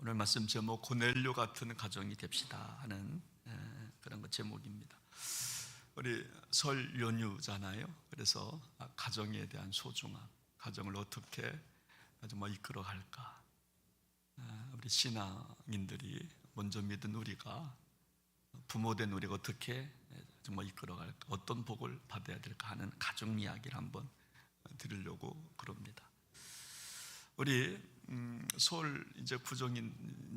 오늘 말씀 제목 고넬료 같은 가정이 됩시다 하는 그런 거 제목입니다. 우리 설 연휴잖아요. 그래서 가정에 대한 소중함, 가정을 어떻게 정말 이끌어갈까, 우리 신앙인들이 먼저 믿은 우리가, 부모된 우리가 어떻게 정말 이끌어갈까, 어떤 복을 받아야 될까 하는 가정 이야기를 한번 드리려고 그럽니다. 우리 서울 이제 구정이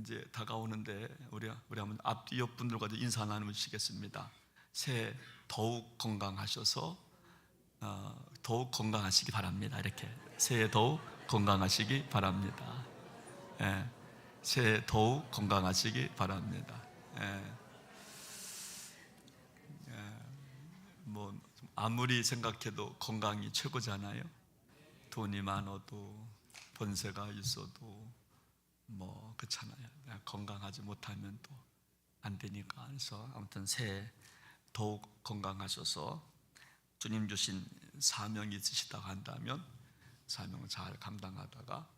이제 다가오는데 우리 한번 앞뒤 옆 분들과 인사 나누시겠습니다. 새해 더욱 건강하셔서 더욱 건강하시기 바랍니다. 이렇게 새해 더욱 건강하시기 바랍니다. 예, 새해 더욱 건강하시기 바랍니다. 뭐 아무리 생각해도 건강이 최고잖아요. 돈이 많아도 번세가 있어도 뭐 그렇잖아요. 건강하지 못하면 또 안 되니까. 그래서 아무튼 새해 더욱 건강하셔서 주님 주신 사명이 있으시다고 한다면 사명을 잘 감당하다가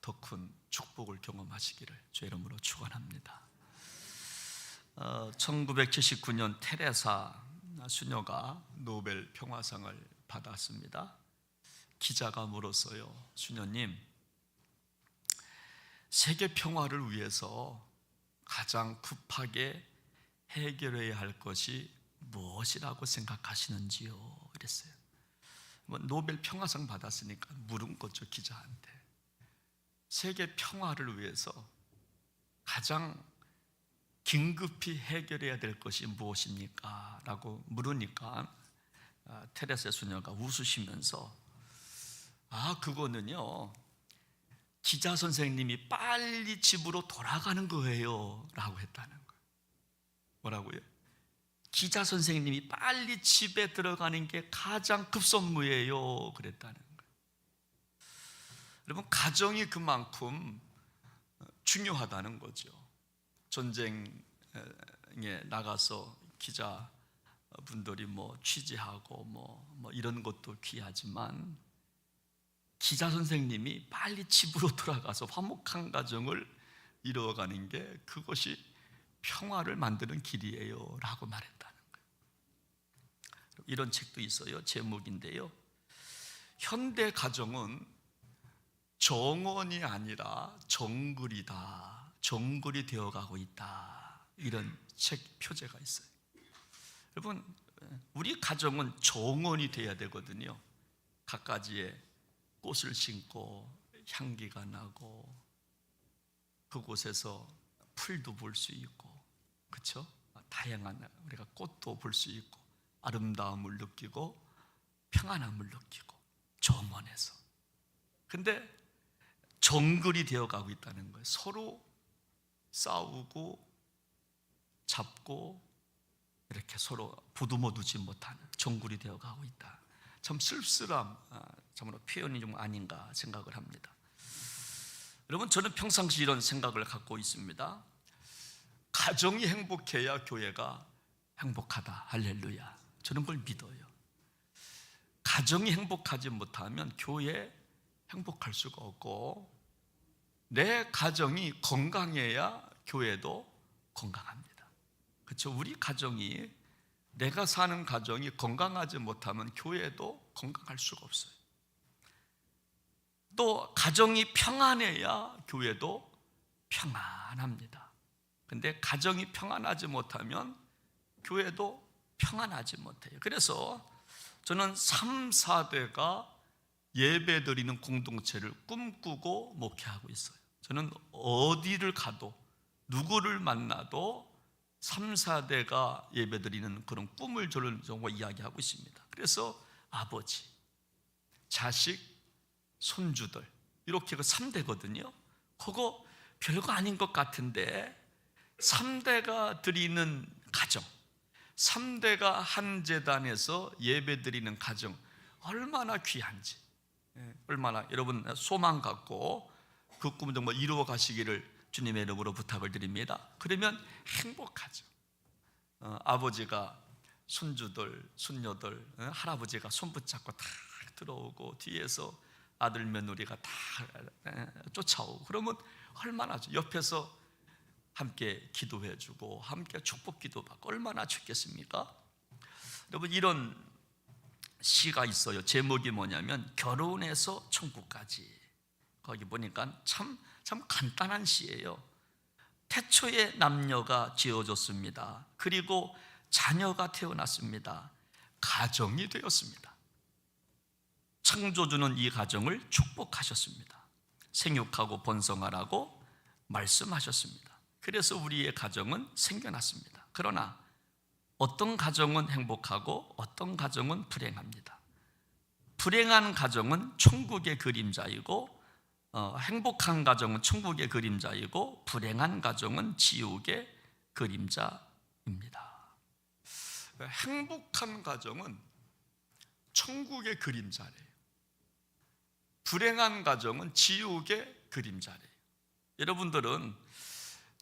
더 큰 축복을 경험하시기를 주의 이름으로 축원합니다. 1979년 테레사 수녀가 노벨 평화상을 받았습니다. 기자가 물었어요. 수녀님, 세계 평화를 위해서 가장 급하게 해결해야 할 것이 무엇이라고 생각하시는지요? 그랬어요. 노벨 평화상 받았으니까 물은 거죠, 기자한테. 세계 평화를 위해서 가장 긴급히 해결해야 될 것이 무엇입니까? 라고 물으니까 테레사 수녀가 웃으시면서 그거는요, 기자 선생님이 빨리 집으로 돌아가는 거예요 라고 했다는 거예요. 뭐라고요? 기자 선생님이 빨리 집에 들어가는 게 가장 급선무예요 그랬다는 거예요. 여러분, 가정이 그만큼 중요하다는 거죠. 전쟁에 나가서 기자분들이 뭐 취재하고 뭐 이런 것도 귀하지만 기자 선생님이 빨리 집으로 돌아가서 화목한 가정을 이루어가는 게 그것이 평화를 만드는 길이에요 라고 말했다는 거예요. 이런 책도 있어요. 제목인데요, 현대 가정은 정원이 아니라 정글이다, 정글이 되어가고 있다, 이런 책 표제가 있어요. 여러분, 우리 가정은 정원이 돼야 되거든요. 갖가지의 꽃을 심고 향기가 나고 그곳에서 풀도 볼 수 있고, 그렇죠? 다양한 우리가 꽃도 볼 수 있고 아름다움을 느끼고 평안함을 느끼고 정원에서. 근데 정글이 되어가고 있다는 거예요. 서로 싸우고 잡고 이렇게 서로 보듬어 두지 못하는 정글이 되어가고 있다. 참 쓸쓸함, 참으로 표현이 좀 아닌가 생각을 합니다. 여러분, 저는 평상시 이런 생각을 갖고 있습니다. 가정이 행복해야 교회가 행복하다. 할렐루야. 저는 그걸 믿어요. 가정이 행복하지 못하면 교회 행복할 수가 없고, 내 가정이 건강해야 교회도 건강합니다. 그렇죠? 우리 가정이, 내가 사는 가정이 건강하지 못하면 교회도 건강할 수가 없어요. 또 가정이 평안해야 교회도 평안합니다. 근데 가정이 평안하지 못하면 교회도 평안하지 못해요. 그래서 저는 3, 4대가 예배드리는 공동체를 꿈꾸고 목회하고 있어요. 저는 어디를 가도 누구를 만나도 3, 4대가 예배드리는 그런 꿈을 저는 정말 이야기하고 있습니다. 그래서 아버지, 자식, 손주들 이렇게 3대거든요. 그거 별거 아닌 것 같은데 3대가 드리는 가정, 3대가 한 제단에서 예배드리는 가정 얼마나 귀한지, 얼마나 여러분 소망 갖고 그 꿈을 정말 이루어 가시기를 주님의 이름으로 부탁을 드립니다. 그러면 행복하죠. 아버지가 손주들, 손녀들, 할아버지가 손 붙잡고 다 들어오고 뒤에서 아들 며느리가 다 쫓아오고, 그러면 얼마나 옆에서 함께 기도해주고 함께 축복 기도받고 얼마나 좋겠습니까? 여러분, 이런 시가 있어요. 제목이 뭐냐면 결혼해서 천국까지. 거기 보니까 참 간단한 시예요. 태초에 남녀가 지어졌습니다. 그리고 자녀가 태어났습니다. 가정이 되었습니다. 창조주는 이 가정을 축복하셨습니다. 생육하고 번성하라고 말씀하셨습니다. 그래서 우리의 가정은 생겨났습니다. 그러나 어떤 가정은 행복하고 어떤 가정은 불행합니다. 불행한 가정은 천국의 그림자이고 행복한 가정은 천국의 그림자이고 불행한 가정은 지옥의 그림자입니다. 행복한 가정은 천국의 그림자래요. 불행한 가정은 지옥의 그림자래요. 여러분들은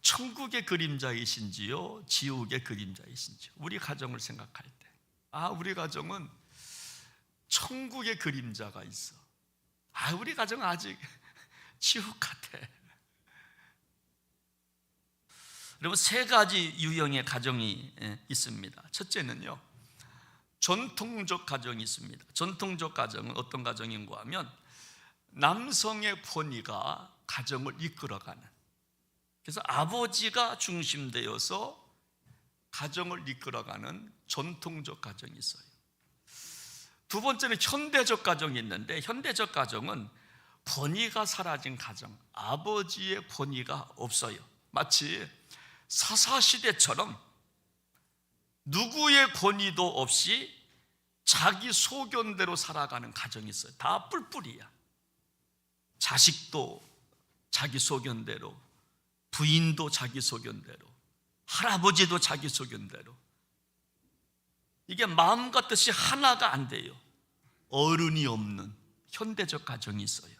천국의 그림자이신지요, 지옥의 그림자이신지요? 우리 가정을 생각할 때, 우리 가정은 천국의 그림자가 있어. 우리 가정은 아직 지옥 같아. 여러분, 세 가지 유형의 가정이 있습니다. 첫째는요, 전통적 가정이 있습니다. 전통적 가정은 어떤 가정인가 하면 남성의 권위가 가정을 이끌어가는, 그래서 아버지가 중심되어서 가정을 이끌어가는 전통적 가정이 있어요. 두 번째는 현대적 가정이 있는데, 현대적 가정은 권위가 사라진 가정, 아버지의 권위가 없어요. 마치 사사시대처럼 누구의 권위도 없이 자기 소견대로 살아가는 가정이 있어요. 다 뿔뿔이야. 자식도 자기 소견대로, 부인도 자기 소견대로, 할아버지도 자기 소견대로. 이게 마음 같듯이 하나가 안 돼요. 어른이 없는 현대적 가정이 있어요.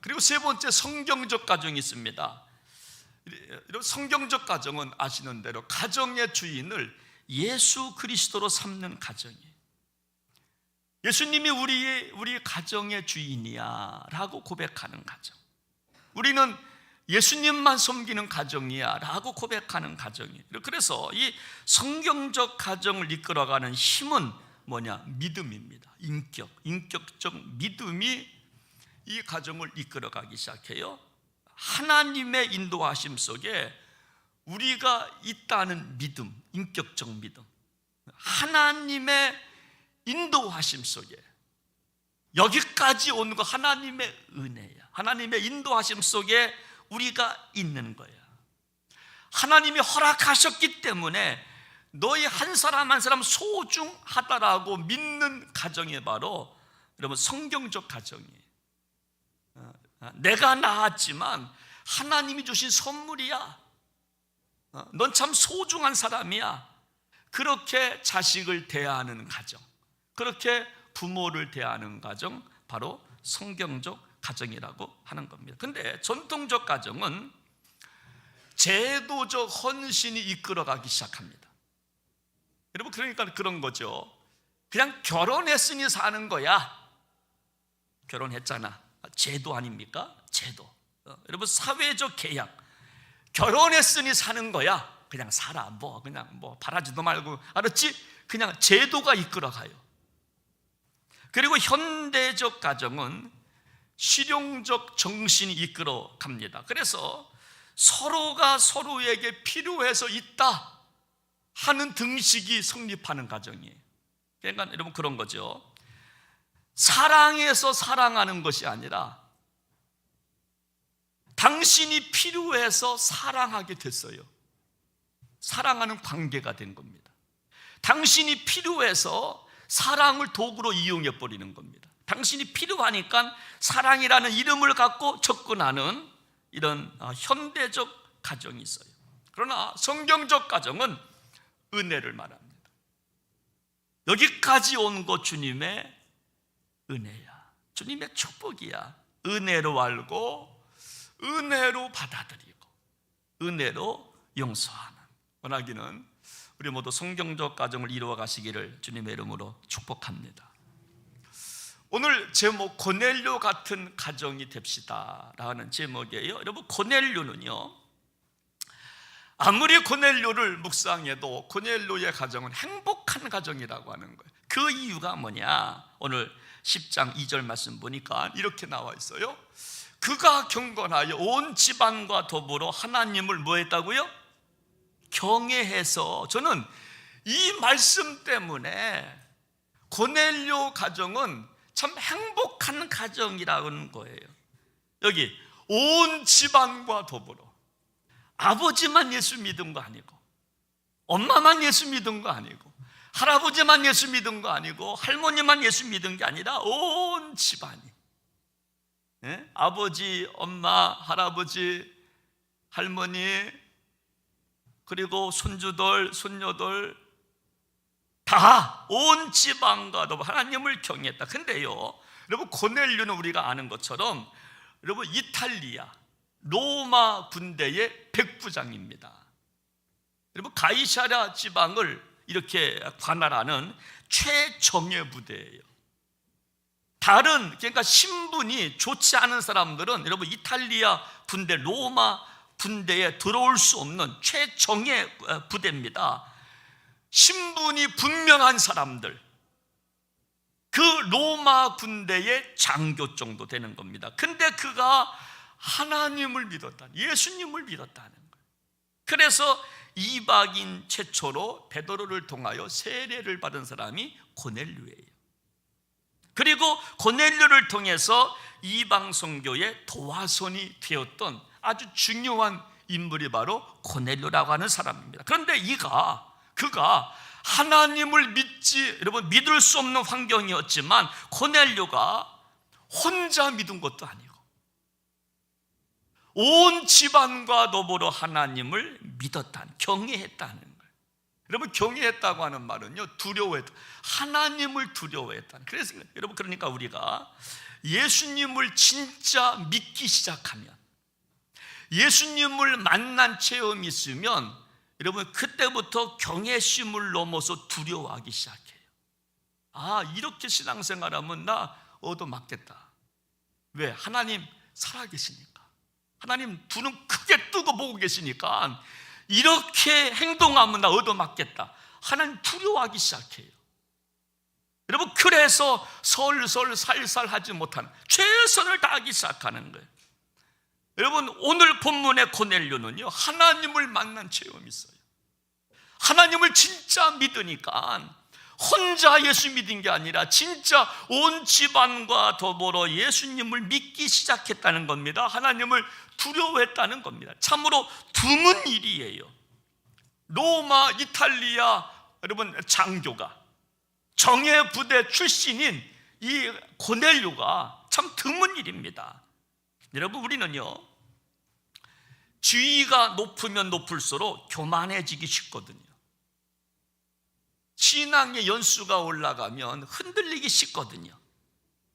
그리고 세 번째, 성경적 가정이 있습니다. 성경적 가정은 아시는 대로 가정의 주인을 예수 그리스도로 삼는 가정이에요. 예수님이 우리 가정의 주인이야 라고 고백하는 가정, 우리는 예수님만 섬기는 가정이야 라고 고백하는 가정이에요. 그래서 이 성경적 가정을 이끌어가는 힘은 뭐냐? 믿음입니다. 인격적 믿음이 이 가정을 이끌어가기 시작해요. 하나님의 인도하심 속에 우리가 있다는 믿음, 인격적 믿음, 하나님의 인도하심 속에 여기까지 온 거 하나님의 은혜야. 하나님의 인도하심 속에 우리가 있는 거야. 하나님이 허락하셨기 때문에 너희 한 사람 한 사람 소중하다라고 믿는 가정이 바로 여러분 성경적 가정이에요. 내가 낳았지만 하나님이 주신 선물이야. 넌 참 소중한 사람이야. 그렇게 자식을 대하는 가정, 그렇게 부모를 대하는 가정, 바로 성경적 가정이라고 하는 겁니다. 근데 전통적 가정은 제도적 헌신이 이끌어가기 시작합니다. 여러분, 그러니까 그런 거죠. 그냥 결혼했으니 사는 거야. 결혼했잖아. 제도 아닙니까? 제도. 여러분, 사회적 계약. 결혼했으니 사는 거야. 그냥 살아. 그냥 바라지도 말고, 알았지? 그냥 제도가 이끌어가요. 그리고 현대적 가정은 실용적 정신이 이끌어갑니다. 그래서 서로가 서로에게 필요해서 있다 하는 등식이 성립하는 가정이에요. 그러니까 여러분, 그런 거죠. 사랑해서 사랑하는 것이 아니라 당신이 필요해서 사랑하게 됐어요. 사랑하는 관계가 된 겁니다. 당신이 필요해서 사랑을 도구로 이용해 버리는 겁니다. 당신이 필요하니까 사랑이라는 이름을 갖고 접근하는 이런 현대적 가정이 있어요. 그러나 성경적 가정은 은혜를 말합니다. 여기까지 온 것 주님의 은혜야. 주님의 축복이야. 은혜로 알고 은혜로 받아들이고 은혜로 용서하는, 원하기는 우리 모두 성경적 가정을 이루어 가시기를 주님의 이름으로 축복합니다. 오늘 제목, 고넬료 같은 가정이 됩시다 라는 제목이에요. 여러분, 고넬료는요 아무리 고넬료를 묵상해도 고넬료의 가정은 행복한 가정이라고 하는 거예요. 그 이유가 뭐냐? 오늘 10장 2절 말씀 보니까 이렇게 나와 있어요. 그가 경건하여 온 집안과 더불어 하나님을 뭐 했다고요? 경외해서. 저는 이 말씀 때문에 고넬료 가정은 참 행복한 가정이라는 거예요. 여기 온 집안과 더불어, 아버지만 예수 믿은 거 아니고, 엄마만 예수 믿은 거 아니고, 할아버지만 예수 믿은 거 아니고, 할머니만 예수 믿은 게 아니라 온 집안이, 예? 아버지, 엄마, 할아버지, 할머니, 그리고 손주들, 손녀들 다 온 집안과 더불어 하나님을 경외했다. 근데요, 여러분, 고넬료는 우리가 아는 것처럼 여러분 이탈리아 로마 군대의 백부장입니다. 여러분, 가이사랴 지방을 이렇게 관할하는 최정예 부대예요. 다른, 그러니까 신분이 좋지 않은 사람들은 여러분 이탈리아 군대, 로마 군대에 들어올 수 없는 최정예 부대입니다. 신분이 분명한 사람들, 그 로마 군대의 장교 정도 되는 겁니다. 근데 그가 하나님을 믿었다, 예수님을 믿었다는 거예요. 그래서 이방인 최초로 베드로를 통하여 세례를 받은 사람이 고넬료예요. 그리고 고넬료를 통해서 이방 선교의 도화선이 되었던 아주 중요한 인물이 바로 고넬료라고 하는 사람입니다. 그런데 그가 하나님을 여러분 믿을 수 없는 환경이었지만 고넬료가 혼자 믿은 것도 아니고 온 집안과 더불어 하나님을 믿었다는, 경외했다는 거예요. 여러분, 경외했다고 하는 말은요, 두려워했다, 하나님을 두려워했다는. 그래서 여러분, 그러니까 우리가 예수님을 진짜 믿기 시작하면, 예수님을 만난 체험이 있으면 여러분 그때부터 경외심을 넘어서 두려워하기 시작해요. 아, 이렇게 신앙생활하면 나 얻어맞겠다. 왜? 하나님 살아계시니까, 하나님 두 눈 크게 뜨고 보고 계시니까 이렇게 행동하면 나 얻어맞겠다. 하나님 두려워하기 시작해요. 여러분, 그래서 설설 살살 하지 못하는, 최선을 다하기 시작하는 거예요. 여러분, 오늘 본문의 고넬료는요, 하나님을 만난 체험이 있어요. 하나님을 진짜 믿으니까 혼자 예수 믿은 게 아니라 진짜 온 집안과 더불어 예수님을 믿기 시작했다는 겁니다. 하나님을 두려워했다는 겁니다. 참으로 드문 일이에요. 로마, 이탈리아 여러분 장교가, 정예 부대 출신인 이 고넬료가 참 드문 일입니다. 여러분, 우리는요, 지위가 높으면 높을수록 교만해지기 쉽거든요. 신앙의 연수가 올라가면 흔들리기 쉽거든요.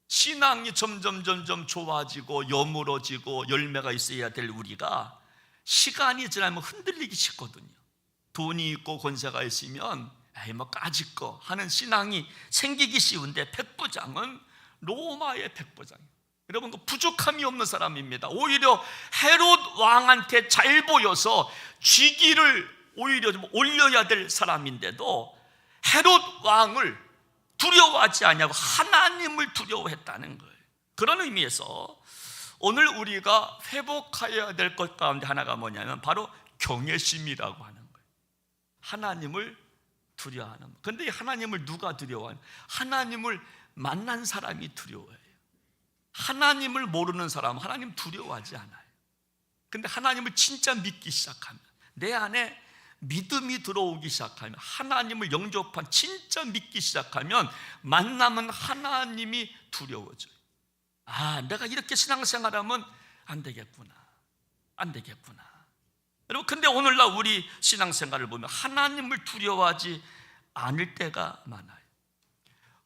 신앙이 점점 좋아지고 여물어지고 열매가 있어야 될 우리가 시간이 지나면 흔들리기 쉽거든요. 돈이 있고 권세가 있으면 에이 뭐 까짓 거 하는 신앙이 생기기 쉬운데, 백부장은 로마의 백부장이에요. 여러분, 그 부족함이 없는 사람입니다. 오히려 헤롯 왕한테 잘 보여서 직위를 오히려 좀 올려야 될 사람인데도 헤롯 왕을 두려워하지 않냐고 하나님을 두려워했다는 거예요. 그런 의미에서 오늘 우리가 회복해야 될 것 가운데 하나가 뭐냐면 바로 경외심이라고 하는 거예요. 하나님을 두려워하는 거예요. 그런데 이 하나님을 누가 두려워하냐? 하나님을 만난 사람이 두려워해요. 하나님을 모르는 사람은 하나님 두려워하지 않아요. 근데 하나님을 진짜 믿기 시작하면, 내 안에 믿음이 들어오기 시작하면, 하나님을 영접한 진짜 믿기 시작하면 만나면 하나님이 두려워져요. 아, 내가 이렇게 신앙생활하면 안 되겠구나. 여러분, 근데 오늘날 우리 신앙생활을 보면 하나님을 두려워하지 않을 때가 많아요.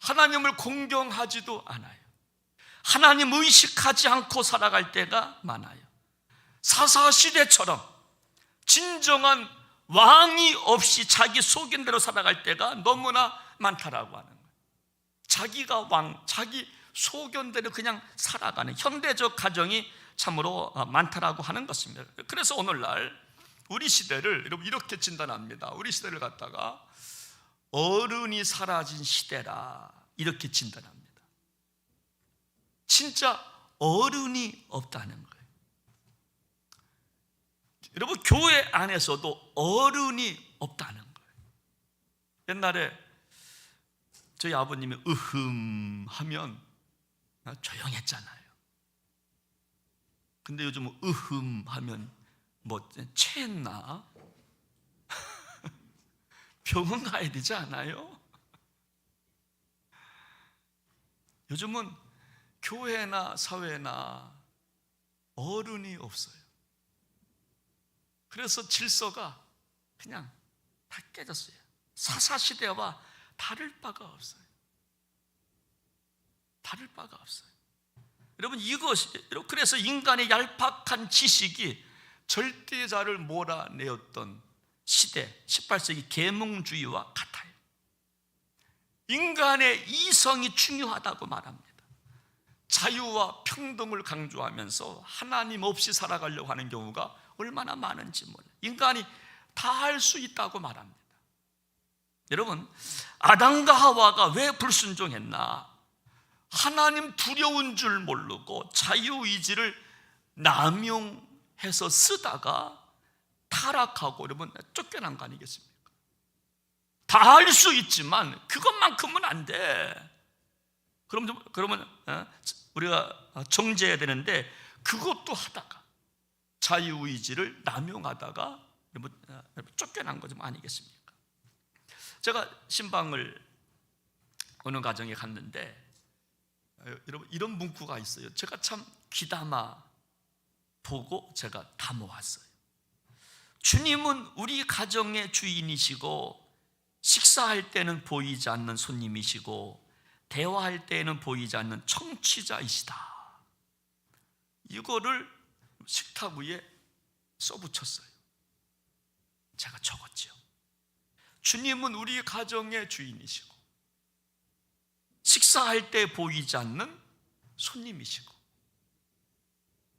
하나님을 공경하지도 않아요. 하나님 의식하지 않고 살아갈 때가 많아요. 사사시대처럼 진정한 왕이 없이 자기 속인대로 살아갈 때가 너무나 많다라고 하는 거예요. 자기가 왕, 자기 소견대로 그냥 살아가는 현대적 가정이 참으로 많다라고 하는 것입니다. 그래서 오늘날 우리 시대를 여러분 이렇게 진단합니다. 우리 시대를 갖다가 어른이 사라진 시대라 이렇게 진단합니다. 진짜 어른이 없다는 거예요. 여러분 교회 안에서도 어른이 없다는 거예요. 옛날에 저희 아버님이 하면 조용했잖아요. 근데 요즘은 하면 뭐 체했나? 병원 가야 되지 않아요? 요즘은 교회나 사회나 어른이 없어요. 그래서 질서가 그냥 다 깨졌어요. 사사시대와 다를 바가 없어요. 다를 바가 없어요. 여러분 그래서 인간의 얄팍한 지식이 절대자를 몰아내었던 시대 18세기 계몽주의와 같아요. 인간의 이성이 중요하다고 말합니다. 자유와 평등을 강조하면서 하나님 없이 살아가려고 하는 경우가 얼마나 많은지 몰라요. 인간이 다 할 수 있다고 말합니다. 여러분 아담과 하와가 왜 불순종했나? 하나님 두려운 줄 모르고 자유의지를 남용해서 쓰다가 타락하고 여러분 쫓겨난 거 아니겠습니까? 다 할 수 있지만 그것만큼은 안 돼. 그러면 우리가 정죄해야 되는데 그것도 하다가 자유의지를 남용하다가 쫓겨난 거 좀 아니겠습니까? 제가 신방을 어느 가정에 갔는데 여러분 이런 문구가 있어요. 제가 참 귀담아 보고 제가 다 모았어요. 주님은 우리 가정의 주인이시고 식사할 때는 보이지 않는 손님이시고 대화할 때는 보이지 않는 청취자이시다. 이거를 식탁 위에 써붙였어요. 제가 적었죠. 주님은 우리 가정의 주인이시고 식사할 때 보이지 않는 손님이시고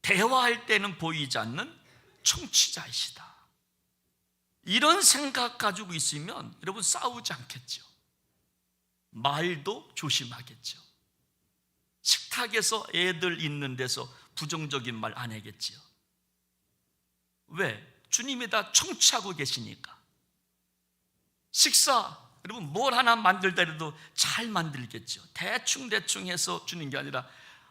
대화할 때는 보이지 않는 청취자이시다. 이런 생각 가지고 있으면 여러분 싸우지 않겠죠. 말도 조심하겠죠. 식탁에서 애들 있는 데서 부정적인 말 안 하겠지요. 왜? 주님이 다 청취하고 계시니까. 식사 여러분 뭘 하나 만들더라도 잘 만들겠죠. 대충 해서 주는 게 아니라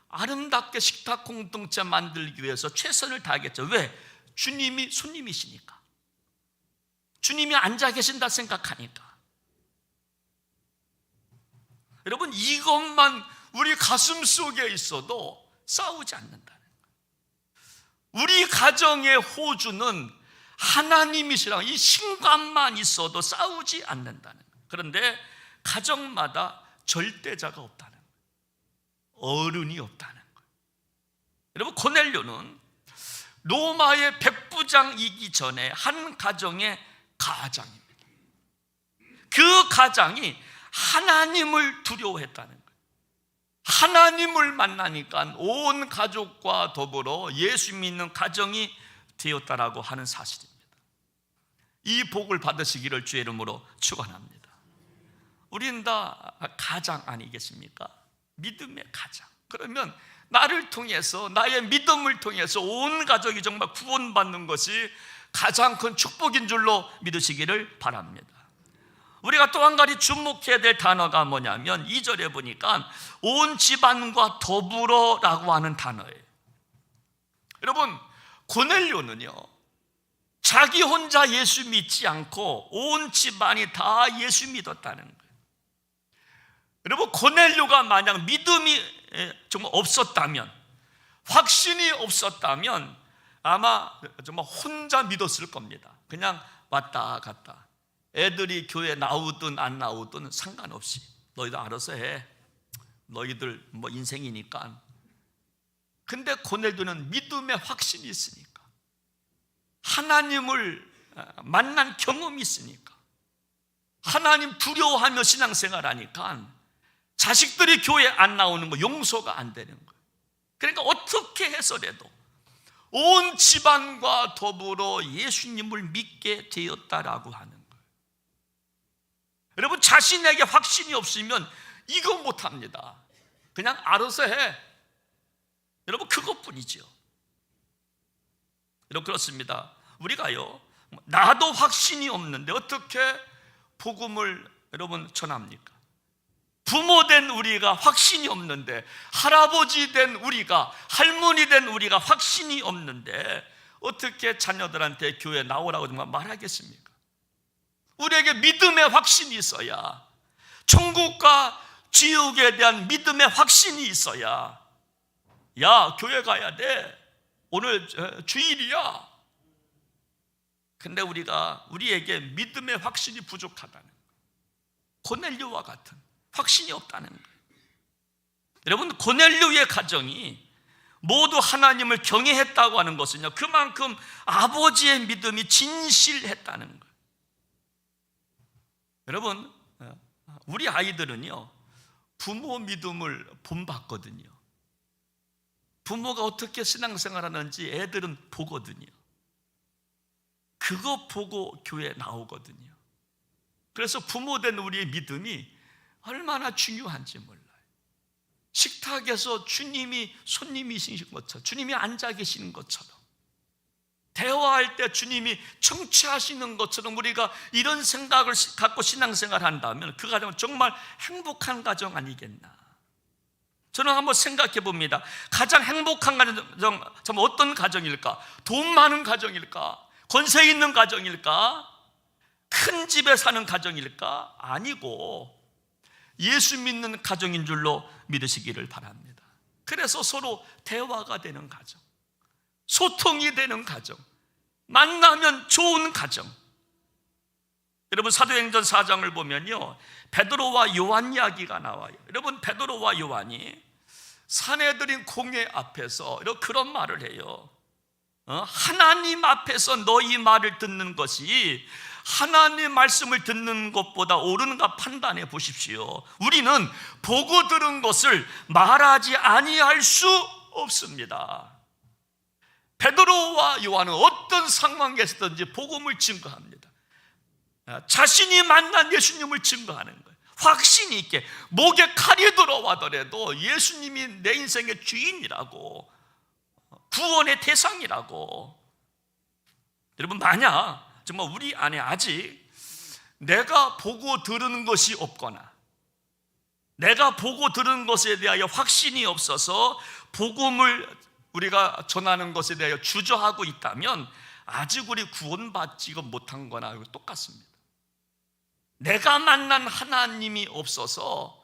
아름답게 식탁 공동체 만들기 위해서 최선을 다하겠죠. 왜? 주님이 손님이시니까. 주님이 앉아 계신다 생각하니까. 여러분 이것만 우리 가슴 속에 있어도 싸우지 않는다는 거예요. 우리 가정의 호주는 하나님이시라는 이 신관만 있어도 싸우지 않는다는 거예요. 그런데 가정마다 절대자가 없다는 거예요. 어른이 없다는 거예요. 여러분 고넬료는 로마의 백부장이기 전에 한 가정의 가장입니다. 그 가장이 하나님을 두려워했다는 거예요. 하나님을 만나니까 온 가족과 더불어 예수 믿는 가정이 되었다라고 하는 사실입니다. 이 복을 받으시기를 주의 이름으로 축원합니다. 우리는 다 가장 아니겠습니까? 믿음의 가장. 그러면 나를 통해서 나의 믿음을 통해서 온 가족이 정말 구원받는 것이 가장 큰 축복인 줄로 믿으시기를 바랍니다. 우리가 또 한 가지 주목해야 될 단어가 뭐냐면 2절에 보니까 온 집안과 더불어라고 하는 단어예요. 여러분 고넬료는요 자기 혼자 예수 믿지 않고 온 집안이 다 예수 믿었다는 거예요. 여러분 고넬료가 만약 믿음이 정말 없었다면, 확신이 없었다면 아마 정말 혼자 믿었을 겁니다. 그냥 왔다 갔다 애들이 교회 나오든 안 나오든 상관없이 너희들 알아서 해. 너희들 뭐 인생이니까. 근데 고넬료는 믿음의 확신이 있으니까, 하나님을 만난 경험이 있으니까, 하나님 두려워하며 신앙생활하니까 자식들이 교회 안 나오는 거 용서가 안 되는 거예요. 그러니까 어떻게 해서라도 온 집안과 더불어 예수님을 믿게 되었다라고 하는 거예요. 여러분, 자신에게 확신이 없으면 이거 못합니다. 그냥 알아서 해. 여러분, 그것뿐이죠. 여러분, 그렇습니다. 우리가요, 나도 확신이 없는데 어떻게 복음을 여러분 전합니까? 부모 된 우리가 확신이 없는데, 할아버지 된 우리가, 할머니 된 우리가 확신이 없는데 어떻게 자녀들한테 교회 나오라고 정말 말하겠습니까? 우리에게 믿음의 확신이 있어야, 천국과 지옥에 대한 믿음의 확신이 있어야, 야, 교회 가야 돼, 오늘 주일이야. 근데 우리에게 믿음의 확신이 부족하다는 거예요. 고넬료와 같은 확신이 없다는 거예요. 여러분, 고넬료의 가정이 모두 하나님을 경외했다고 하는 것은요, 그만큼 아버지의 믿음이 진실했다는 거예요. 여러분, 우리 아이들은요, 부모 믿음을 본받거든요. 부모가 어떻게 신앙생활하는지 애들은 보거든요. 그거 보고 교회 나오거든요. 그래서 부모 된 우리의 믿음이 얼마나 중요한지 몰라요. 식탁에서 주님이 손님이신 것처럼, 주님이 앉아 계시는 것처럼, 대화할 때 주님이 청취하시는 것처럼 우리가 이런 생각을 갖고 신앙생활을 한다면 그 가정은 정말 행복한 가정 아니겠나. 저는 한번 생각해 봅니다. 가장 행복한 가정, 참 어떤 가정일까? 돈 많은 가정일까? 권세 있는 가정일까? 큰 집에 사는 가정일까? 아니고 예수 믿는 가정인 줄로 믿으시기를 바랍니다. 그래서 서로 대화가 되는 가정, 소통이 되는 가정, 만나면 좋은 가정. 여러분, 사도행전 4장을 보면요, 베드로와 요한 이야기가 나와요. 여러분, 베드로와 요한이 사내들인 공회 앞에서 그런 말을 해요. 하나님 앞에서 너희 말을 듣는 것이 하나님 말씀을 듣는 것보다 옳은가 판단해 보십시오. 우리는 보고 들은 것을 말하지 아니할 수 없습니다. 베드로와 요한은 어떤 상황에서든지 복음을 증거합니다. 자신이 만난 예수님을 증거하는 거예요. 확신이 있게, 목에 칼이 들어와더라도 예수님이 내 인생의 주인이라고, 구원의 대상이라고. 여러분, 만약 정말 우리 안에 아직 내가 보고 들은 것이 없거나, 내가 보고 들은 것에 대하여 확신이 없어서 복음을 우리가 전하는 것에 대하여 주저하고 있다면 아직 우리 구원받지 못한 거나 똑같습니다. 내가 만난 하나님이 없어서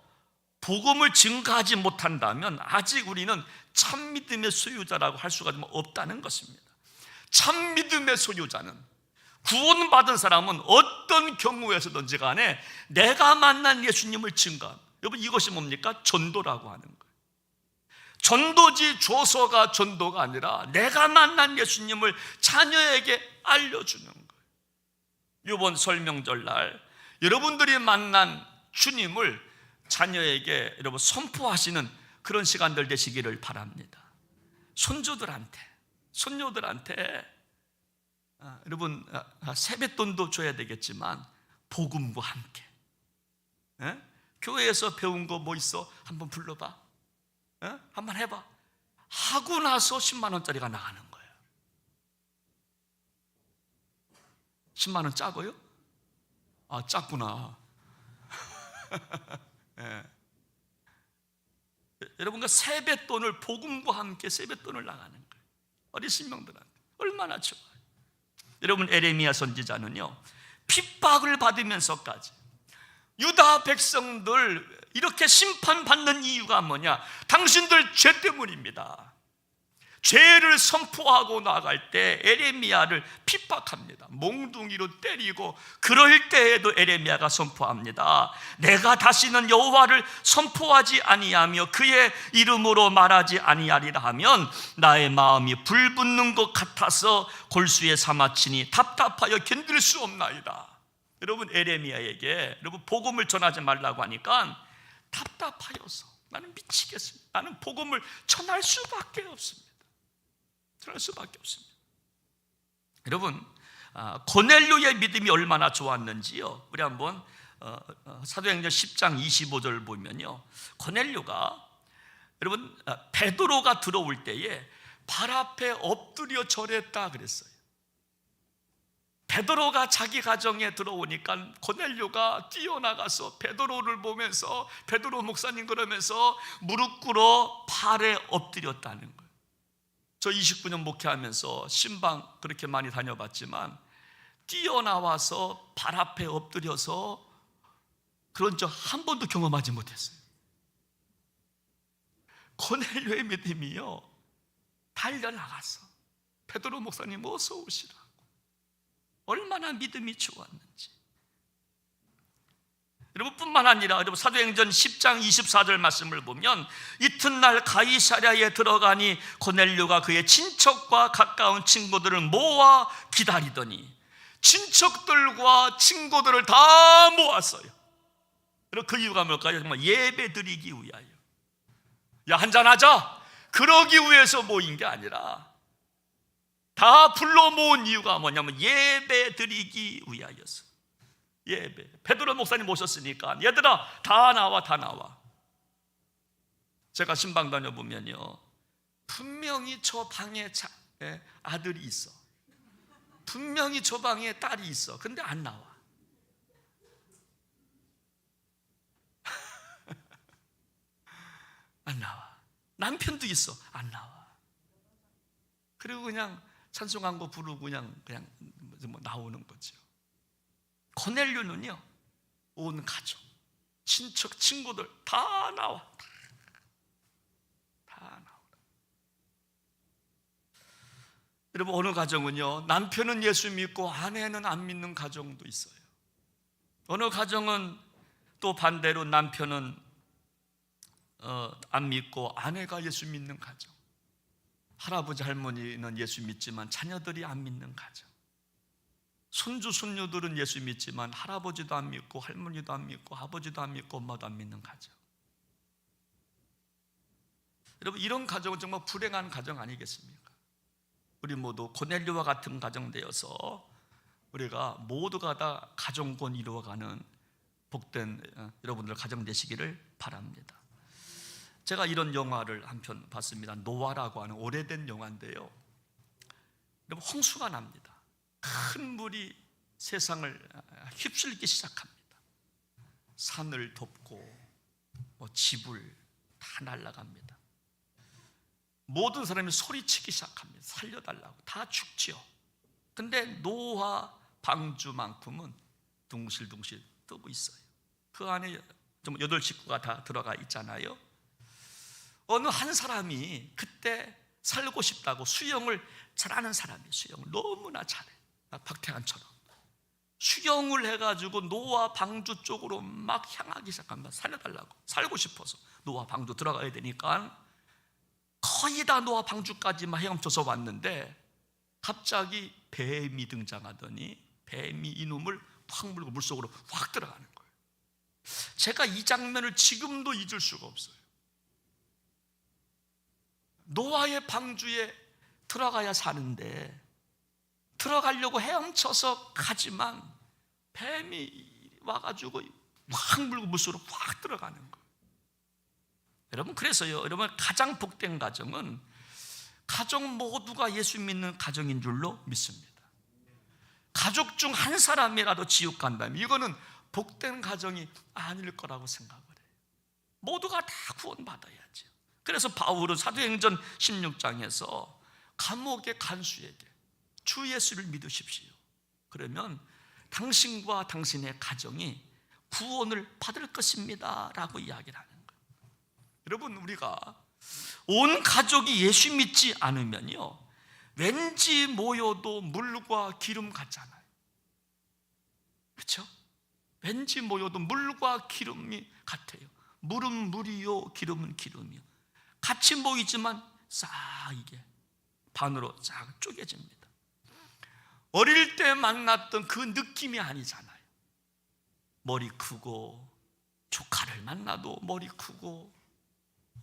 복음을 증거하지 못한다면 아직 우리는 참 믿음의 소유자라고 할 수가 없다는 것입니다. 참 믿음의 소유자는, 구원받은 사람은 어떤 경우에서든지 간에 내가 만난 예수님을 증거합니다. 여러분, 이것이 뭡니까? 전도라고 하는 거예요. 전도지 조서가 전도가 아니라 내가 만난 예수님을 자녀에게 알려주는 거예요. 이번 설명절날 여러분들이 만난 주님을 자녀에게 여러분 선포하시는 그런 시간들 되시기를 바랍니다. 손주들한테, 손녀들한테 여러분 세뱃돈도 줘야 되겠지만 복음과 함께, 교회에서 배운 거 뭐 있어? 한번 불러봐, 한번 해봐 하고 나서 10만 원짜리가 나가는 거예요. 10만 원 작아요? 아, 작구나. 네. 여러분과 세뱃돈을, 복음과 함께 세뱃돈을 나가는 거예요. 어린 명들한테 얼마나 좋아요. 여러분, 에레미야 선지자는요, 핍박을 받으면서까지 유다 백성들 이렇게 심판받는 이유가 뭐냐? 당신들 죄 때문입니다. 죄를 선포하고 나갈 때 에레미야를 핍박합니다. 몽둥이로 때리고, 그럴 때에도 에레미야가 선포합니다. 내가 다시는 여호와를 선포하지 아니하며 그의 이름으로 말하지 아니하리라 하면 나의 마음이 불붙는 것 같아서 골수에 사마치니 답답하여 견딜 수 없나이다. 여러분, 에레미야에게 여러분 복음을 전하지 말라고 하니까 답답하여서 나는 미치겠습니다. 나는 복음을 전할 수밖에 없습니다. 드러날 수밖에 없습니다. 여러분, 고넬료의 믿음이 얼마나 좋았는지요, 우리 한번 사도행전 10장 25절 보면요, 고넬료가, 여러분, 베드로가 들어올 때에 발 앞에 엎드려 절했다 그랬어요. 베드로가 자기 가정에 들어오니까 고넬료가 뛰어나가서 베드로를 보면서, 베드로 목사님 그러면서 무릎 꿇어 발에 엎드렸다는 거예요. 저 29년 목회하면서 신방 그렇게 많이 다녀봤지만 뛰어나와서 발 앞에 엎드려서 그런 적 한 번도 경험하지 못했어요. 고넬료의 믿음이요, 달려나가서 베드로 목사님 어서 오시라고, 얼마나 믿음이 좋았는지. 여러분, 뿐만 아니라 여러분, 사도행전 10장 24절 말씀을 보면 이튿날 가이사랴에 들어가니 고넬료가 그의 친척과 가까운 친구들을 모아 기다리더니, 친척들과 친구들을 다 모았어요. 그리고 그 이유가 뭘까요? 정말 예배 드리기 위하여. 야, 한잔하자, 그러기 위해서 모인 게 아니라 다 불러 모은 이유가 뭐냐면 예배 드리기 위하여서. 예배. 베드로 목사님 모셨으니까 얘들아 다 나와, 다 나와. 제가 신방 다녀보면요, 분명히 저 방에 아들이 있어, 분명히 저 방에 딸이 있어. 근데 안 나와. 안 나와. 남편도 있어, 안 나와. 그리고 그냥 찬송한 거 부르고 그냥 뭐 나오는 거죠. 고넬료는요, 온 가족, 친척, 친구들 다 나와. 다 나와. 여러분, 어느 가정은요, 남편은 예수 믿고 아내는 안 믿는 가정도 있어요. 어느 가정은 또 반대로 남편은 안 믿고 아내가 예수 믿는 가정, 할아버지 할머니는 예수 믿지만 자녀들이 안 믿는 가정, 손주 손녀들은 예수 믿지만 할아버지도 안 믿고 할머니도 안 믿고 아버지도 안 믿고 엄마도 안 믿는 가정. 여러분, 이런 가정은 정말 불행한 가정 아니겠습니까? 우리 모두 고넬료와 같은 가정 되어서 우리가 모두가 다 가정권 이루어가는 복된 여러분들 가정 되시기를 바랍니다. 제가 이런 영화를 한 편 봤습니다. 노아라고 하는 오래된 영화인데요, 여러분, 홍수가 납니다. 큰 물이 세상을 휩쓸기 시작합니다. 산을 덮고 집을 다 날아갑니다. 모든 사람이 소리치기 시작합니다. 살려달라고. 다 죽지요. 근데 노아 방주만큼은 둥실둥실 뜨고 있어요. 그 안에 좀 8식구가 다 들어가 있잖아요. 어느 한 사람이 그때 살고 싶다고, 수영을 잘하는 사람이 수영을 너무나 잘해, 박태환처럼 수영을 해가지고 노아 방주 쪽으로 막 향하기 시작합니다. 살려달라고, 살고 싶어서. 노아 방주 들어가야 되니까 거의 다 노아 방주까지만 헤엄쳐서 왔는데 갑자기 뱀이 등장하더니 뱀이 이놈을 확 물고 물속으로 확 들어가는 거예요. 제가 이 장면을 지금도 잊을 수가 없어요. 노아의 방주에 들어가야 사는데 들어가려고 헤엄쳐서 가지만 뱀이 와가지고 확 물고 물속으로 확 들어가는 거예요. 여러분, 그래서요, 여러분, 가장 복된 가정은 가족 모두가 예수 믿는 가정인 줄로 믿습니다. 가족 중 한 사람이라도 지옥 간다면 이거는 복된 가정이 아닐 거라고 생각을 해요. 모두가 다 구원받아야죠. 그래서 바울은 사도행전 16장에서 감옥의 간수에게 주 예수를 믿으십시오, 그러면 당신과 당신의 가정이 구원을 받을 것입니다 라고 이야기를 하는 거예요. 여러분, 우리가 온 가족이 예수 믿지 않으면요, 왠지 모여도 물과 기름 같잖아요. 그렇죠? 왠지 모여도 물과 기름이 같아요. 물은 물이요, 기름은 기름이요. 같이 모이지만 싹 이게 반으로 싹 쪼개집니다. 어릴 때 만났던 그 느낌이 아니잖아요. 머리 크고, 조카를 만나도 머리 크고,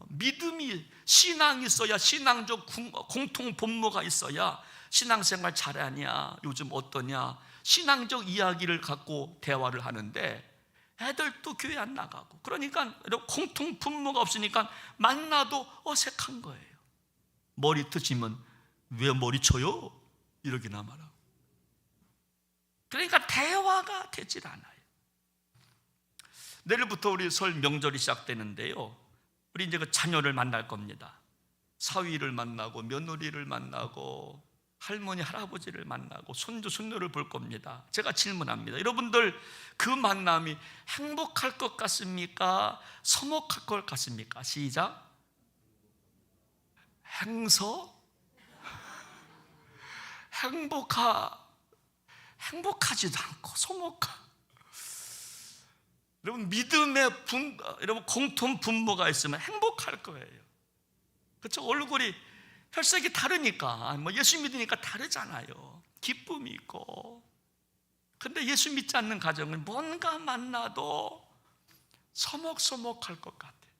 믿음이, 신앙이 있어야, 신앙적 공통 분모가 있어야 신앙생활 잘하냐, 요즘 어떠냐, 신앙적 이야기를 갖고 대화를 하는데 애들도 교회 안 나가고, 그러니까 공통 분모가 없으니까 만나도 어색한 거예요. 머리 트시면 왜 머리 쳐요? 이러기나 말하고. 그러니까 대화가 되질 않아요. 내일부터 우리 설 명절이 시작되는데요, 우리 이제 그 자녀를 만날 겁니다. 사위를 만나고 며느리를 만나고 할머니 할아버지를 만나고 손주 손녀를 볼 겁니다. 제가 질문합니다. 여러분들 그 만남이 행복할 것 같습니까? 서먹할 것 같습니까? 시작. 행복하지도 않고 서먹하. 여러분, 믿음의 여러분 공통 분모가 있으면 행복할 거예요. 그렇죠? 얼굴이 혈색이 다르니까, 뭐 예수 믿으니까 다르잖아요. 기쁨이 있고. 근데 예수 믿지 않는 가정은 뭔가 만나도 서먹서먹할 것 같아요.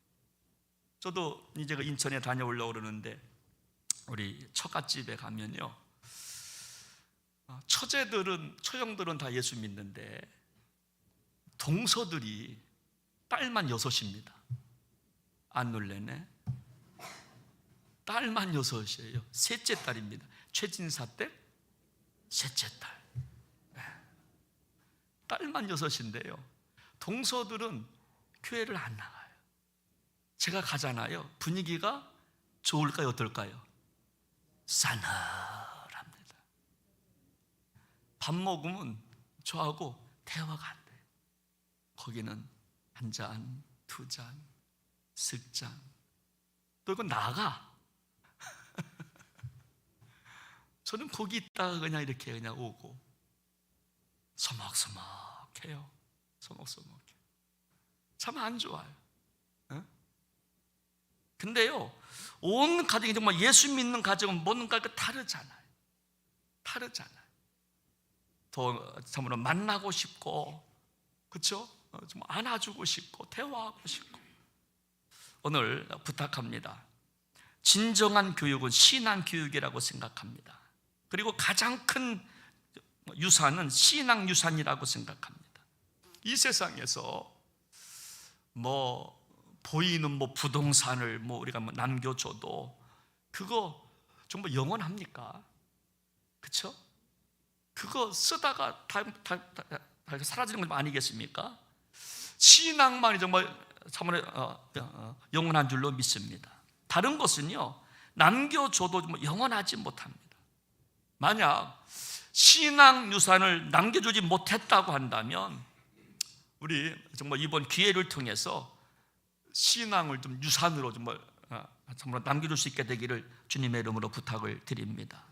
저도 이제 그 인천에 다녀오려고 그러는데, 우리 처갓집에 가면요, 처형들은 다 예수 믿는데 동서들이 딸만 6입니다. 안 놀래네? 딸만 6이에요. 셋째 딸입니다. 최진사 때 셋째 딸. 딸만 6인데요, 동서들은 교회를 안 나가요. 제가 가잖아요. 분위기가 좋을까요, 어떨까요? 싸늘합니다. 밥 먹으면 저하고 대화가 안 돼요. 거기는 한 잔, 두 잔, 석 잔. 또 이거 나가. 저는 거기 있다가 그냥 이렇게 그냥 오고 서먹서먹해요. 서먹서먹해. 참 안 좋아요. 근데요, 온 가정이 정말 예수 믿는 가정은 뭔가 다르잖아요. 더 참으로 만나고 싶고, 그렇죠? 좀 안아주고 싶고 대화하고 싶고. 오늘 부탁합니다. 진정한 교육은 신앙 교육이라고 생각합니다. 그리고 가장 큰 유산은 신앙 유산이라고 생각합니다. 이 세상에서 보이는 부동산을 우리가 남겨줘도 그거 정말 영원합니까? 그렇죠? 그거 쓰다가 다 사라지는 건 아니겠습니까? 신앙만이 정말 영원한 줄로 믿습니다. 다른 것은요, 남겨줘도 영원하지 못합니다. 만약 신앙 유산을 남겨주지 못했다고 한다면, 우리 정말 이번 기회를 통해서 신앙을 좀 유산으로 정말 남겨줄 수 있게 되기를 주님의 이름으로 부탁을 드립니다.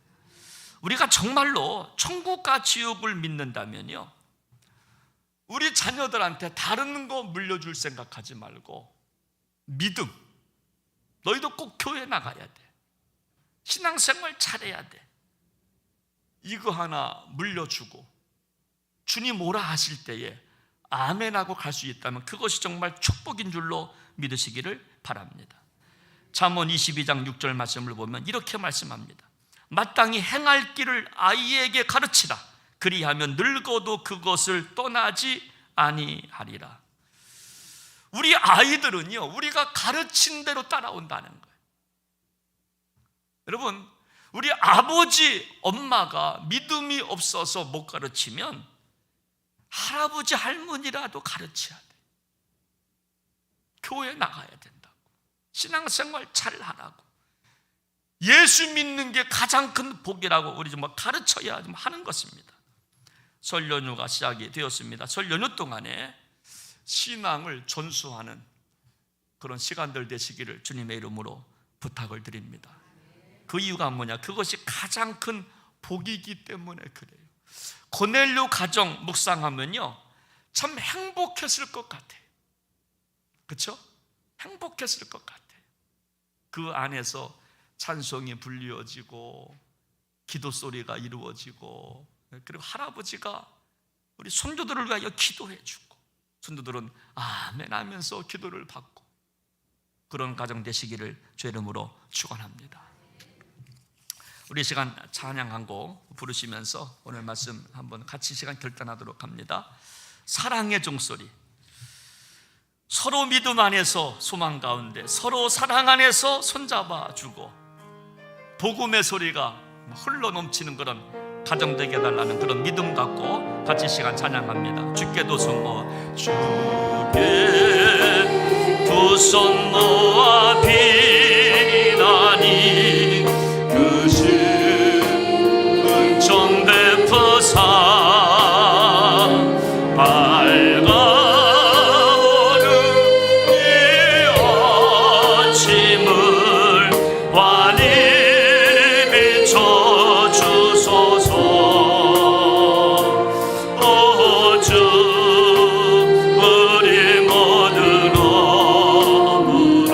우리가 정말로 천국과 지옥을 믿는다면요, 우리 자녀들한테 다른 거 물려줄 생각하지 말고 믿음, 너희도 꼭 교회 나가야 돼, 신앙생활 잘해야 돼, 이거 하나 물려주고 주님 오라 하실 때에 아멘하고 갈 수 있다면 그것이 정말 축복인 줄로 믿으시기를 바랍니다. 잠언 22장 6절 말씀을 보면 이렇게 말씀합니다. 마땅히 행할 길을 아이에게 가르치라. 그리하면 늙어도 그것을 떠나지 아니하리라. 우리 아이들은요, 우리가 가르친 대로 따라온다는 거예요. 여러분, 우리 아버지, 엄마가 믿음이 없어서 못 가르치면 할아버지, 할머니라도 가르쳐야 돼. 교회 나가야 된다고, 신앙생활 잘 하라고, 예수 믿는 게 가장 큰 복이라고 우리 좀 가르쳐야 좀 하는 것입니다. 설 연휴가 시작이 되었습니다. 설 연휴 동안에 신앙을 전수하는 그런 시간들 되시기를 주님의 이름으로 부탁을 드립니다. 그 이유가 뭐냐? 그것이 가장 큰 복이기 때문에 그래요. 고넬료 가정 묵상하면요, 참 행복했을 것 같아요. 그렇죠? 행복했을 것 같아요. 그 안에서 찬송이 불리어지고 기도 소리가 이루어지고, 그리고 할아버지가 우리 손주들을 위하여 기도해 주고, 손주들은 아멘 하면서 기도를 받고, 그런 가정 되시기를 주의 이름으로 축원합니다. 우리 시간 찬양 한 곡 부르시면서 오늘 말씀 한번 같이 시간 결단하도록 합니다. 사랑의 종소리. 서로 믿음 안에서 소망 가운데, 서로 사랑 안에서 손잡아 주고 복음의 소리가 흘러 넘치는 그런 가정 되게 해달라는 그런 믿음 갖고 같이 시간 찬양합니다. 주께도 손 모아, 주께 두 손 모아 비나니 그 은총 베푸사 밝아오는 이 아침을 환히 비춰주소서. 오 주, 우리 모든 어물을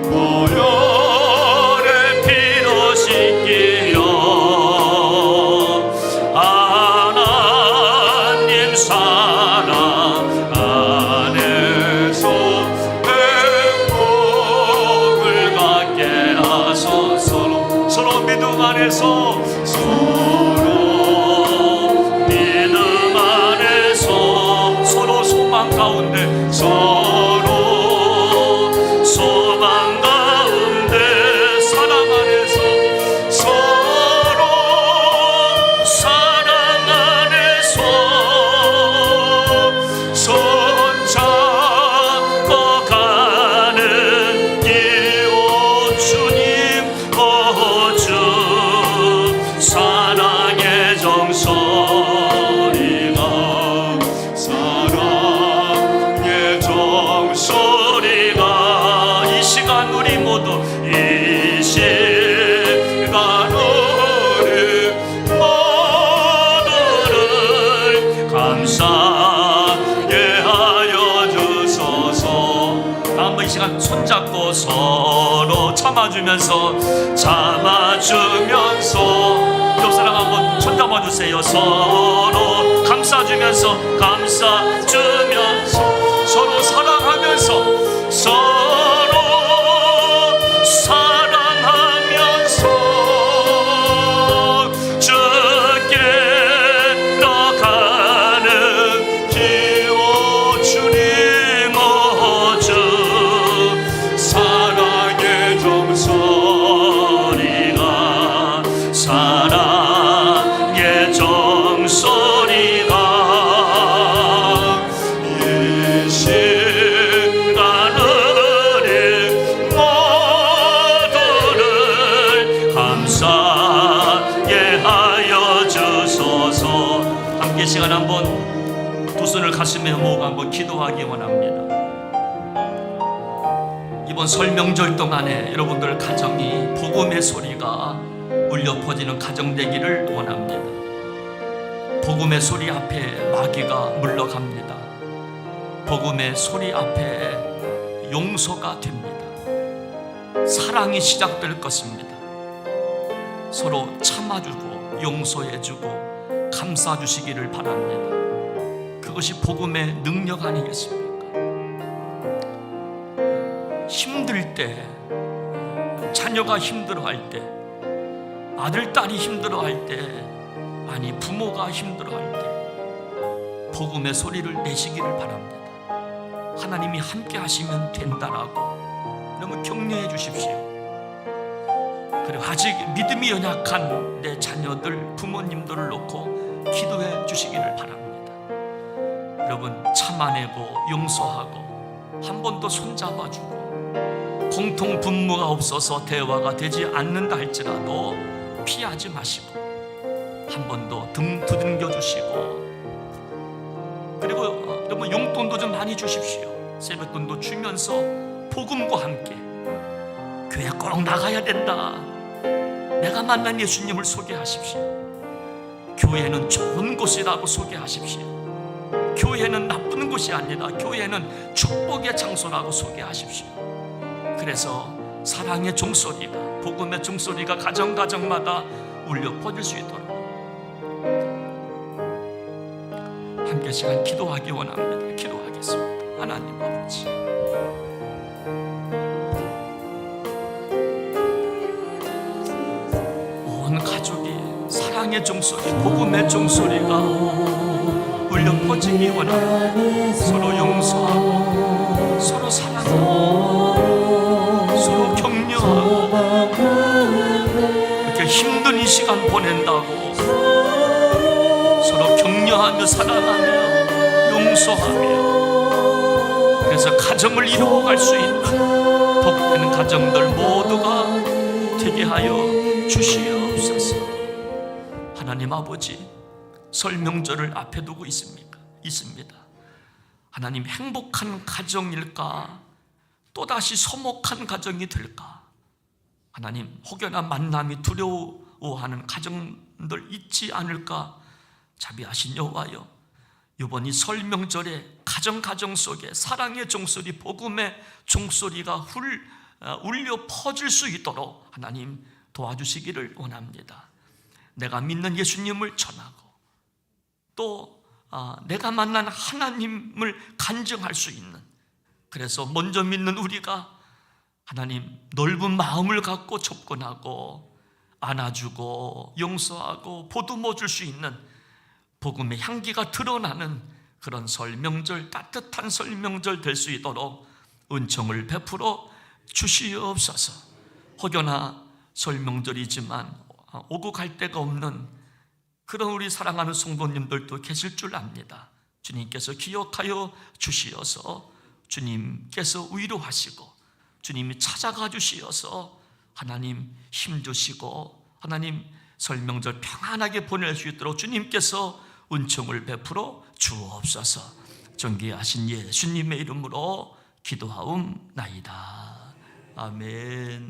보혈의 피로 씻기려 하나님 사랑 안에서 행복을 갖게 하소서. 서로 믿음 안에서, 서로 믿음 안에서, 서로 소망 가운데, 서로 소망 가운데, 사랑 안에서, 서로 사랑 안에서 손잡고 가는 이 오 주님, 오 주 사랑의 정소리가, 사랑의 정소리가 이 시간 우리 모두, 이 시간 우리 모두를 감사하게 하여 주소서. 다음 이 시간 손잡고 서로 참아주면서 옆 사람 한번 손잡아 주세요. 서로 감싸주면서, 감싸주면서, 서로 사랑하면서, 서로 사랑하면서 주께로 가는 기호 주님, 오 주 사랑의 정소리가, 사랑의 정소리가 이 시간 우리 모두를 감사하게 하여 주소서. 함께 시간 한번 두 손을 가슴에 모으고 한번 기도하기 원합니다. 이번 설 명절 동안에 여러분들 가정이 복음의 소리가 울려 퍼지는 가정 되기를 원합니다. 복음의 소리 앞에 마귀가 물러갑니다. 복음의 소리 앞에 용서가 됩니다. 사랑이 시작될 것입니다. 서로 참아주고 용서해주고 감싸주시기를 바랍니다. 그것이 복음의 능력 아니겠습니까? 힘들 때, 자녀가 힘들어할 때, 아들, 딸이 힘들어할 때, 아니 부모가 힘들어할 때 복음의 소리를 내시기를 바랍니다. 하나님이 함께 하시면 된다라고 너무 격려해 주십시오. 그리고 아직 믿음이 연약한 내 자녀들, 부모님들을 놓고 기도해 주시기를 바랍니다. 여러분 참아내고 용서하고 한 번 더 손잡아주고, 공통 분모가 없어서 대화가 되지 않는다 할지라도 피하지 마시고 한 번 더 등 두들겨 주시고, 그리고 여러분 용돈도 좀 많이 주십시오. 세뱃돈도 주면서 복음과 함께 교회 꼭 나가야 된다, 내가 만난 예수님을 소개하십시오. 교회는 좋은 곳이라고 소개하십시오. 교회는 나쁜 곳이 아니라 교회는 축복의 장소라고 소개하십시오. 그래서 사랑의 종소리가, 복음의 종소리가 가정마다 울려 퍼질 수 있도록 함께 시간 기도하기 원합니다. 기도하겠습니다. 하나님 아버지, 사랑의 종소리, 복음의 종소리가 울려 퍼지기 원합니다. 서로 용서하고 서로 사랑하고 서로 격려하고 이렇게 힘든 이 시간 보낸다고 서로 격려하며 사랑하며 용서하며, 그래서 가정을 이루어갈 수 있는 복되는 가정들 모두가 되게 하여 주시옵소서. 하나님 아버지, 설 명절을 앞에 두고 있습니다. 하나님, 행복한 가정일까? 또다시 서먹한 가정이 될까? 하나님, 혹여나 만남이 두려워하는 가정들 있지 않을까? 자비하신 여호와여, 이번 이 설 명절에 가정 속에 사랑의 종소리, 복음의 종소리가 울려 퍼질 수 있도록 하나님 도와주시기를 원합니다. 내가 믿는 예수님을 전하고 또 내가 만난 하나님을 간증할 수 있는, 그래서 먼저 믿는 우리가 하나님 넓은 마음을 갖고 접근하고 안아주고 용서하고 보듬어 줄 수 있는 복음의 향기가 드러나는 그런 설 명절, 따뜻한 설 명절 될 수 있도록 은총을 베풀어 주시옵소서. 혹여나 설 명절이지만 오고 갈 데가 없는 그런 우리 사랑하는 성도님들도 계실 줄 압니다. 주님께서 기억하여 주시어서 주님께서 위로하시고 주님이 찾아가 주시어서 하나님 힘주시고 하나님 설 명절 평안하게 보낼 수 있도록 주님께서 은총을 베풀어 주옵소서. 존귀하신 예수님의 이름으로 기도하옵나이다. 아멘.